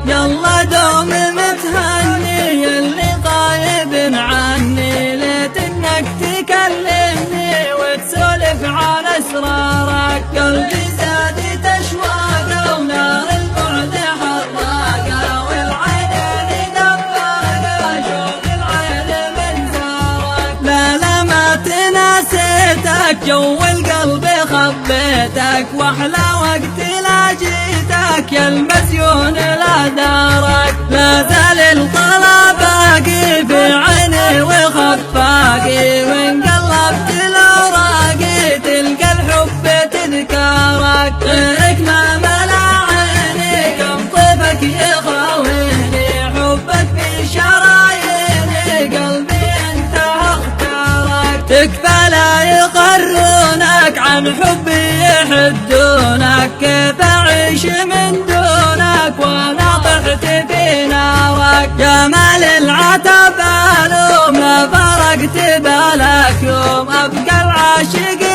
يلا دوم متهني اللي غايب عني، ليت انك تكلمني وتسولف عن اسرارك. قلبي زادت اشواقه ونار البعد حراقه، والعينين دباقه شوق العين من زارك. لا ما تناسيتك جو القلب خبيتك، واحلى وقت لا جيتك يا المسيون لا دارك. لا زال الطلا باقي في عيني وخفاقي، وان قلبت الاوراقي تلقى الحب تذكارك. غيرك ما ملا عيني كم طيبك يخاويني، حبك في شراييني قلبي انت اختارك. تكفى لا يقرونك عن حبي يحدونك، كيف اعيش من دونك وانا طحت في نارك. جمال العتب الوم لا فرقت بالك يوم، ابقى العاشق